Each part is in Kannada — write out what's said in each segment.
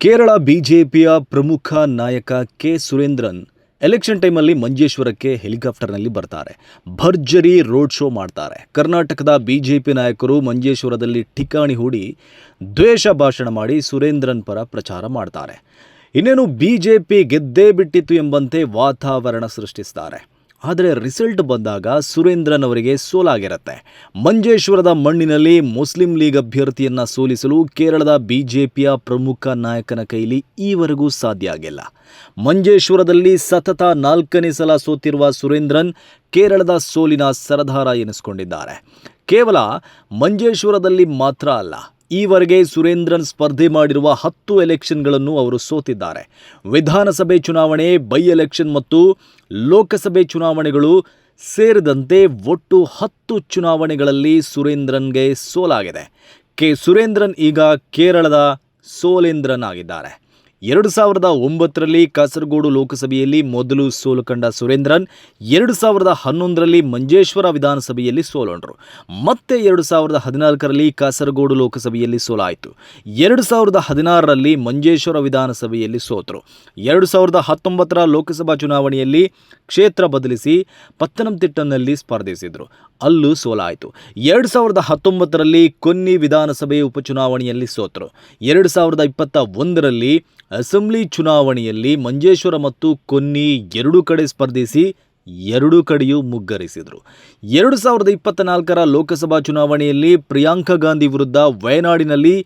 ಕೇರಳ ಬಿಜೆಪಿಯ ಪ್ರಮುಖ ನಾಯಕ ಕೆ ಸುರೇಂದ್ರನ್ ಎಲೆಕ್ಷನ್ ಟೈಮಲ್ಲಿ ಮಂಜೇಶ್ವರಕ್ಕೆ ಹೆಲಿಕಾಪ್ಟರ್ನಲ್ಲಿ ಬರ್ತಾರೆ. ಭರ್ಜರಿ ರೋಡ್ ಶೋ ಮಾಡ್ತಾರೆ. ಕರ್ನಾಟಕದ ಬಿಜೆಪಿ ನಾಯಕರು ಮಂಜೇಶ್ವರದಲ್ಲಿ ಠಿಕಾಣಿ ಹೂಡಿ ದ್ವೇಷ ಭಾಷಣ ಮಾಡಿ ಸುರೇಂದ್ರನ್ ಪರ ಪ್ರಚಾರ ಮಾಡ್ತಾರೆ. ಇನ್ನೇನು ಬಿಜೆಪಿ ಗೆದ್ದೇ ಬಿಟ್ಟಿತ್ತು ಎಂಬಂತೆ ವಾತಾವರಣ ಸೃಷ್ಟಿಸ್ತಾರೆ. ಆದರೆ ರಿಸಲ್ಟ್ ಬಂದಾಗ ಸುರೇಂದ್ರನ್ ಅವರಿಗೆ ಸೋಲಾಗಿರುತ್ತೆ. ಮಂಜೇಶ್ವರದ ಮಣ್ಣಿನಲ್ಲಿ ಮುಸ್ಲಿಂ ಲೀಗ್ ಅಭ್ಯರ್ಥಿಯನ್ನು ಸೋಲಿಸಲು ಕೇರಳದ ಬಿಜೆಪಿಯ ಪ್ರಮುಖ ನಾಯಕನ ಕೈಲಿ ಈವರೆಗೂ ಸಾಧ್ಯ ಆಗಿಲ್ಲ. ಮಂಜೇಶ್ವರದಲ್ಲಿ ಸತತ 4ನೇ ಸಲ ಸೋತಿರುವ ಸುರೇಂದ್ರನ್ ಕೇರಳದ ಸೋಲಿನ ಸರದಾರ ಎನಿಸಿಕೊಂಡಿದ್ದಾರೆ. ಕೇವಲ ಮಂಜೇಶ್ವರದಲ್ಲಿ ಮಾತ್ರ ಅಲ್ಲ, ಈವರೆಗೆ ಸುರೇಂದ್ರನ್ ಸ್ಪರ್ಧೆ ಮಾಡಿರುವ 10 ಎಲೆಕ್ಷನ್ಗಳನ್ನು ಅವರು ಸೋತಿದ್ದಾರೆ. ವಿಧಾನಸಭೆ ಚುನಾವಣೆ, ಬೈ ಎಲೆಕ್ಷನ್ ಮತ್ತು ಲೋಕಸಭೆ ಚುನಾವಣೆಗಳು ಸೇರಿದಂತೆ ಒಟ್ಟು 10 ಚುನಾವಣೆಗಳಲ್ಲಿ ಸುರೇಂದ್ರನ್ಗೆ ಸೋಲಾಗಿದೆ. ಸುರೇಂದ್ರನ್ ಈಗ ಕೇರಳದ ಸೋಲೇಂದ್ರನ್ ಆಗಿದ್ದಾರೆ. 2009ರಲ್ಲಿ ಕಾಸರಗೋಡು ಲೋಕಸಭೆಯಲ್ಲಿ ಮೊದಲು ಸೋಲು ಕಂಡ ಸುರೇಂದ್ರನ್ 2011ರಲ್ಲಿ ಮಂಜೇಶ್ವರ ವಿಧಾನಸಭೆಯಲ್ಲಿ ಸೋಲುಂಡ್ರು. ಮತ್ತೆ 2014ರಲ್ಲಿ ಕಾಸರಗೋಡು ಲೋಕಸಭೆಯಲ್ಲಿ ಸೋಲಾಯಿತು. 2016ರಲ್ಲಿ ಮಂಜೇಶ್ವರ ವಿಧಾನಸಭೆಯಲ್ಲಿ ಸೋತರು. 2019ರ ಲೋಕಸಭಾ ಚುನಾವಣೆಯಲ್ಲಿ ಕ್ಷೇತ್ರ ಬದಲಿಸಿ ಪತ್ತನಂತಿಟ್ಟನಲ್ಲಿ ಸ್ಪರ್ಧಿಸಿದರು. ಅಲ್ಲೂ ಸೋಲಾಯಿತು. 2019ರಲ್ಲಿ ಕೊನ್ನಿ ವಿಧಾನಸಭೆ ಉಪಚುನಾವಣೆಯಲ್ಲಿ ಸೋತರು. 2021ರಲ್ಲಿ ಅಸೆಂಬ್ಲಿ ಚುನಾವಣೆಯಲ್ಲಿ ಮಂಜೇಶ್ವರ ಮತ್ತು ಕೊನ್ನಿ ಎರಡೂ ಕಡೆ ಸ್ಪರ್ಧಿಸಿ ಎರಡೂ ಕಡೆಯೂ ಮುಗ್ಗರಿಸಿದರು. 2024ರ ಲೋಕಸಭಾ ಚುನಾವಣೆಯಲ್ಲಿ ಪ್ರಿಯಾಂಕಾ ಗಾಂಧಿ ವಿರುದ್ಧ ವಯನಾಡಿನಲ್ಲಿ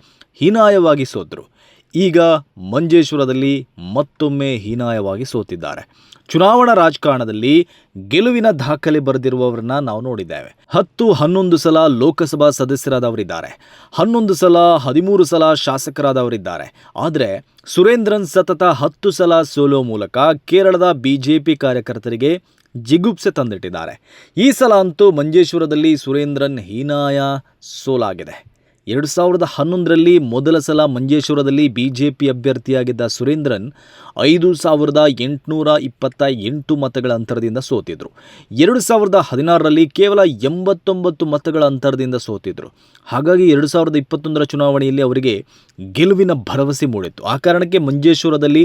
ಹೀನಾಯವಾಗಿ ಸೋತರು. ಈಗ ಮಂಜೇಶ್ವರದಲ್ಲಿ ಮತ್ತೊಮ್ಮೆ ಹೀನಾಯವಾಗಿ ಸೋತಿದ್ದಾರೆ. ಚುನಾವಣಾ ರಾಜಕಾರಣದಲ್ಲಿ ಗೆಲುವಿನ ದಾಖಲೆ ಬರೆದಿರುವವರನ್ನ ನಾವು ನೋಡಿದ್ದೇವೆ. 10-11 ಸಲ ಲೋಕಸಭಾ ಸದಸ್ಯರಾದವರಿದ್ದಾರೆ. 11 ಸಲ 13 ಸಲ ಶಾಸಕರಾದವರಿದ್ದಾರೆ. ಆದರೆ ಸುರೇಂದ್ರನ್ ಸತತ 10 ಸಲ ಸೋಲೋ ಮೂಲಕ ಕೇರಳದ ಬಿಜೆಪಿ ಕಾರ್ಯಕರ್ತರಿಗೆ ಜಿಗುಪ್ಸೆ ತಂದಿಟ್ಟಿದ್ದಾರೆ. ಈ ಸಲ ಅಂತೂ ಮಂಜೇಶ್ವರದಲ್ಲಿ ಸುರೇಂದ್ರನ್ ಹೀನಾಯ ಸೋಲಾಗಿದೆ. 2011ರಲ್ಲಿ ಮೊದಲ ಸಲ ಮಂಜೇಶ್ವರದಲ್ಲಿ ಬಿಜೆಪಿ ಅಭ್ಯರ್ಥಿಯಾಗಿದ್ದ ಸುರೇಂದ್ರನ್ 5828 ಮತಗಳ ಅಂತರದಿಂದ ಸೋತಿದ್ರು. 2016ರಲ್ಲಿ ಕೇವಲ 89 ಮತಗಳ ಅಂತರದಿಂದ ಸೋತಿದ್ರು. ಹಾಗಾಗಿ 2021ರ ಚುನಾವಣೆಯಲ್ಲಿ ಅವರಿಗೆ ಗೆಲುವಿನ ಭರವಸೆ ಮೂಡಿತ್ತು. ಆ ಕಾರಣಕ್ಕೆ ಮಂಜೇಶ್ವರದಲ್ಲಿ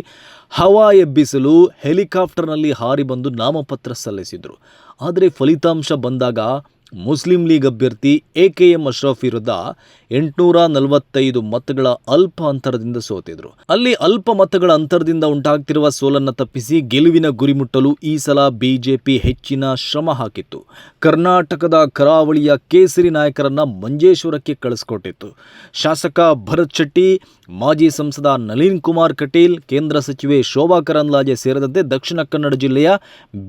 ಹವಾ ಎಬ್ಬಿಸಲು ಹೆಲಿಕಾಪ್ಟರ್ನಲ್ಲಿ ಹಾರಿ ಬಂದು ನಾಮಪತ್ರ ಸಲ್ಲಿಸಿದರು. ಆದರೆ ಫಲಿತಾಂಶ ಬಂದಾಗ ಮುಸ್ಲಿಂ ಲೀಗ್ ಅಭ್ಯರ್ಥಿ AKM ಅಶ್ರಫ್ ವಿರುದ್ಧ 845 ಮತಗಳ ಅಲ್ಪ ಅಂತರದಿಂದ ಸೋತಿದ್ರು. ಅಲ್ಲಿ ಅಲ್ಪ ಮತಗಳ ಅಂತರದಿಂದ ಉಂಟಾಗ್ತಿರುವ ಸೋಲನ್ನು ತಪ್ಪಿಸಿ ಗೆಲುವಿನ ಗುರಿ ಮುಟ್ಟಲು ಈ ಸಲ ಬಿಜೆಪಿ ಹೆಚ್ಚಿನ ಶ್ರಮ ಹಾಕಿತ್ತು. ಕರ್ನಾಟಕದ ಕರಾವಳಿಯ ಕೇಸರಿ ನಾಯಕರನ್ನ ಮಂಜೇಶ್ವರಕ್ಕೆ ಕಳಿಸಿಕೊಟ್ಟಿತ್ತು. ಶಾಸಕ ಭರತ್ ಶೆಟ್ಟಿ, ಮಾಜಿ ಸಂಸದ ನಳಿನ್ ಕುಮಾರ್ ಕಟೀಲ್, ಕೇಂದ್ರ ಸಚಿವೆ ಶೋಭಾ ಕರಂದ್ಲಾಜೆ ಸೇರಿದಂತೆ ದಕ್ಷಿಣ ಕನ್ನಡ ಜಿಲ್ಲೆಯ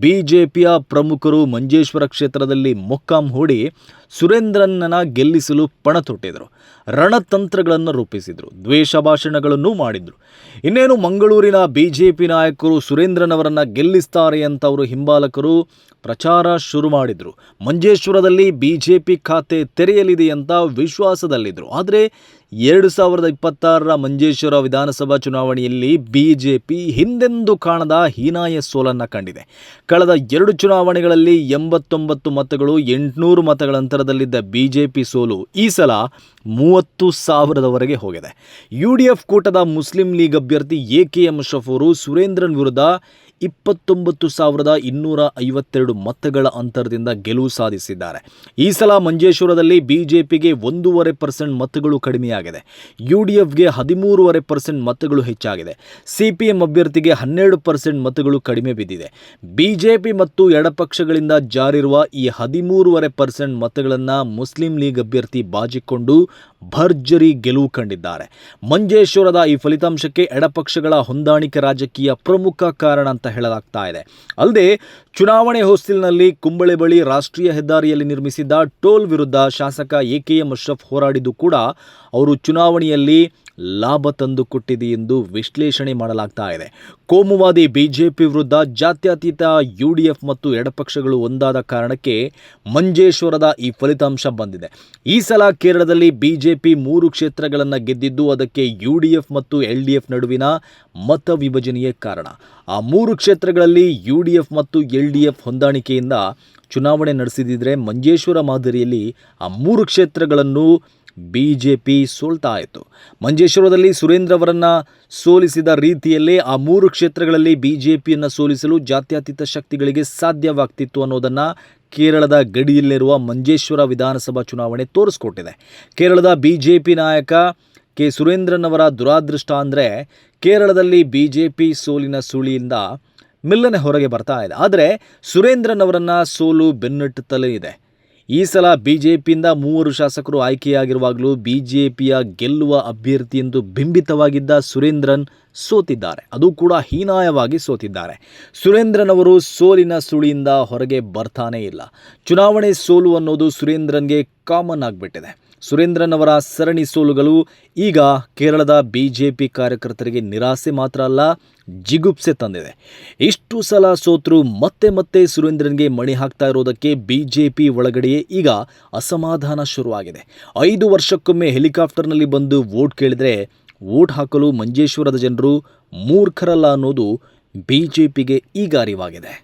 ಬಿಜೆಪಿಯ ಪ್ರಮುಖರು ಮಂಜೇಶ್ವರ ಕ್ಷೇತ್ರದಲ್ಲಿ ಮೊಕ್ಕಾಂ ಹೂಡಿ ಸುರೇಂದ್ರನ್ನ ಗೆಲ್ಲಿಸಲು ಪಣ ತೊಟ್ಟಿದ್ರು. ರಣತಂತ್ರಗಳನ್ನು ರೂಪಿಸಿದ್ರು. ದ್ವೇಷ ಭಾಷಣಗಳನ್ನು ಮಾಡಿದ್ರು. ಇನ್ನೇನು ಮಂಗಳೂರಿನ ಬಿಜೆಪಿ ನಾಯಕರು ಸುರೇಂದ್ರನ್ ಅವರನ್ನು ಗೆಲ್ಲಿಸ್ತಾರೆ ಅಂತ ಅವರು ಹಿಂಬಾಲಕರು ಪ್ರಚಾರ ಶುರು ಮಾಡಿದ್ರು. ಮಂಜೇಶ್ವರದಲ್ಲಿ ಬಿಜೆಪಿ ಖಾತೆ ತೆರೆಯಲಿದೆ ಅಂತ ವಿಶ್ವಾಸದಲ್ಲಿದ್ದರು. ಆದರೆ 2026ರ ಮಂಜೇಶ್ವರ ವಿಧಾನಸಭಾ ಚುನಾವಣೆಯಲ್ಲಿ ಬಿಜೆಪಿ ಹಿಂದೆಂದೂ ಕಾಣದ ಹೀನಾಯ ಸೋಲನ್ನು ಕಂಡಿದೆ. ಕಳೆದ 2 ಚುನಾವಣೆಗಳಲ್ಲಿ 89 ಮತಗಳು 800 ಮತಗಳ ಅಂತರದಲ್ಲಿದ್ದ ಬಿಜೆಪಿ ಸೋಲು ಈ ಸಲ 30,000ದವರೆಗೆ ಹೋಗಿದೆ. UDF ಕೂಟದ ಮುಸ್ಲಿಂ ಲೀಗ್ ಅಭ್ಯರ್ಥಿ AKM ಅಶ್ರಫ್ ಅವರು ಸುರೇಂದ್ರನ್ ವಿರುದ್ಧ 29,252 ಮತಗಳ ಅಂತರದಿಂದ ಗೆಲುವು ಸಾಧಿಸಿದ್ದಾರೆ. ಈ ಸಲ ಮಂಜೇಶ್ವರದಲ್ಲಿ ಬಿಜೆಪಿಗೆ 1.5% ಮತಗಳು ಕಡಿಮೆಯಾಗಿದೆ. UDFಗೆ 13.5% ಮತಗಳು ಹೆಚ್ಚಾಗಿದೆ. CPM ಅಭ್ಯರ್ಥಿಗೆ 12% ಮತಗಳು ಕಡಿಮೆ ಬಿದ್ದಿದೆ. ಬಿಜೆಪಿ ಮತ್ತು ಎಡಪಕ್ಷಗಳಿಂದ ಜಾರಿರುವ ಈ 13.5% ಮತಗಳನ್ನು ಮುಸ್ಲಿಂ ಲೀಗ್ ಅಭ್ಯರ್ಥಿ ಬಾಚಿಕೊಂಡು ಭರ್ಜರಿ ಗೆಲುವು ಕಂಡಿದ್ದಾರೆ. ಮಂಜೇಶ್ವರದ ಈ ಫಲಿತಾಂಶಕ್ಕೆ ಎಡಪಕ್ಷಗಳ ಹೊಂದಾಣಿಕೆ ರಾಜಕೀಯ ಪ್ರಮುಖ ಕಾರಣ ಅಂತ ಹೇಳಲಾಗ್ತಾ ಇದೆ. ಅಲ್ಲದೆ ಚುನಾವಣೆ ಹೊಸ್ತಿಲಿನಲ್ಲಿ ಕುಂಬಳೆ ಬಳಿ ರಾಷ್ಟ್ರೀಯ ಹೆದ್ದಾರಿಯಲ್ಲಿ ನಿರ್ಮಿಸಿದ್ದ ಟೋಲ್ ವಿರುದ್ಧ ಶಾಸಕ AKM ಅಶ್ರಫ್ ಹೋರಾಡಿದ್ದು ಕೂಡ ಅವರು ಚುನಾವಣೆಯಲ್ಲಿ ಲಾಭ ತಂದು ಕೊಟ್ಟಿದೆ ಎಂದು ವಿಶ್ಲೇಷಣೆ ಮಾಡಲಾಗ್ತಾ ಇದೆ. ಕೋಮುವಾದಿ ಬಿಜೆಪಿ ವಿರುದ್ಧ ಜಾತ್ಯತೀತ UDF ಮತ್ತು ಎಡಪಕ್ಷಗಳು ಒಂದಾದ ಕಾರಣಕ್ಕೆ ಮಂಜೇಶ್ವರದ ಈ ಫಲಿತಾಂಶ ಬಂದಿದೆ. ಈ ಸಲ ಕೇರಳದಲ್ಲಿ ಬಿಜೆಪಿ 3 ಕ್ಷೇತ್ರಗಳನ್ನು ಗೆದ್ದಿದ್ದು ಅದಕ್ಕೆ UDF ಮತ್ತು LDF ನಡುವಿನ ಮತ ವಿಭಜನೆಯೇ ಕಾರಣ. ಆ 3 ಕ್ಷೇತ್ರಗಳಲ್ಲಿ UDF ಮತ್ತು LDF ಹೊಂದಾಣಿಕೆಯಿಂದ ಚುನಾವಣೆ ನಡೆಸಿದಿದ್ರೆ ಮಂಜೇಶ್ವರ ಮಾದರಿಯಲ್ಲಿ ಆ 3 ಕ್ಷೇತ್ರಗಳನ್ನು BJP ಸೋಲ್ತಾ ಇತ್ತು. ಮಂಜೇಶ್ವರದಲ್ಲಿ ಸುರೇಂದ್ರ ಅವರನ್ನು ಸೋಲಿಸಿದ ರೀತಿಯಲ್ಲೇ ಆ 3 ಕ್ಷೇತ್ರಗಳಲ್ಲಿ BJPಯನ್ನು ಸೋಲಿಸಲು ಜಾತ್ಯತೀತ ಶಕ್ತಿಗಳಿಗೆ ಸಾಧ್ಯವಾಗ್ತಿತ್ತು ಅನ್ನೋದನ್ನು ಕೇರಳದ ಗಡಿಯಲ್ಲಿರುವ ಮಂಜೇಶ್ವರ ವಿಧಾನಸಭಾ ಚುನಾವಣೆ ತೋರಿಸ್ಕೊಟ್ಟಿದೆ. ಕೇರಳದ BJP ನಾಯಕ ಕೆ ಸುರೇಂದ್ರನ್ ಅವರ ದುರಾದೃಷ್ಟ ಅಂದರೆ ಕೇರಳದಲ್ಲಿ BJP ಸೋಲಿನ ಸುಳಿಯಿಂದ ಮೆಲ್ಲನೆ ಹೊರಗೆ ಬರ್ತಾ ಇದೆ. ಆದರೆ ಸುರೇಂದ್ರನ್ ಅವರನ್ನು ಸೋಲು ಬೆನ್ನಟ್ಟುತ್ತಲೇ ಇದೆ. ಈ ಸಲ BJPಯಿಂದ 3 ಶಾಸಕರು ಆಯ್ಕೆಯಾಗಿರುವಾಗಲೂ BJPಯ ಗೆಲ್ಲುವ ಅಭ್ಯರ್ಥಿ ಎಂದು ಬಿಂಬಿತವಾಗಿದ್ದ ಸುರೇಂದ್ರನ್ ಸೋತಿದ್ದಾರೆ. ಅದು ಕೂಡ ಹೀನಾಯವಾಗಿ ಸೋತಿದ್ದಾರೆ. ಸುರೇಂದ್ರನ್ ಅವರು ಸೋಲಿನ ಸುಳಿಯಿಂದ ಹೊರಗೆ ಬರ್ತಾನೇ ಇಲ್ಲ. ಚುನಾವಣೆ ಸೋಲು ಅನ್ನೋದು ಸುರೇಂದ್ರನ್ಗೆ ಕಾಮನ್ ಆಗಿಬಿಟ್ಟಿದೆ. ಸುರೇಂದ್ರನ್ ಅವರ ಸರಣಿ ಸೋಲುಗಳು ಈಗ ಕೇರಳದ BJP ಕಾರ್ಯಕರ್ತರಿಗೆ ನಿರಾಸೆ ಮಾತ್ರ ಅಲ್ಲ, ಜಿಗುಪ್ಸೆ ತಂದಿದೆ. ಇಷ್ಟು ಸಲ ಸೋತರೂ ಮತ್ತೆ ಸುರೇಂದ್ರನ್ಗೆ ಮಣೆ ಹಾಕ್ತಾ ಇರೋದಕ್ಕೆ BJP ಒಳಗಡೆಯೇ ಈಗ ಅಸಮಾಧಾನ ಶುರುವಾಗಿದೆ. 5 ವರ್ಷಕ್ಕೊಮ್ಮೆ ಹೆಲಿಕಾಪ್ಟರ್ನಲ್ಲಿ ಬಂದು ವೋಟ್ ಕೇಳಿದರೆ ವೋಟ್ ಹಾಕಲು ಮಂಜೇಶ್ವರದ ಜನರು ಮೂರ್ಖರಲ್ಲ ಅನ್ನೋದು BJPಗೆ ಈಗ ಅರಿವಾಗಿದೆ.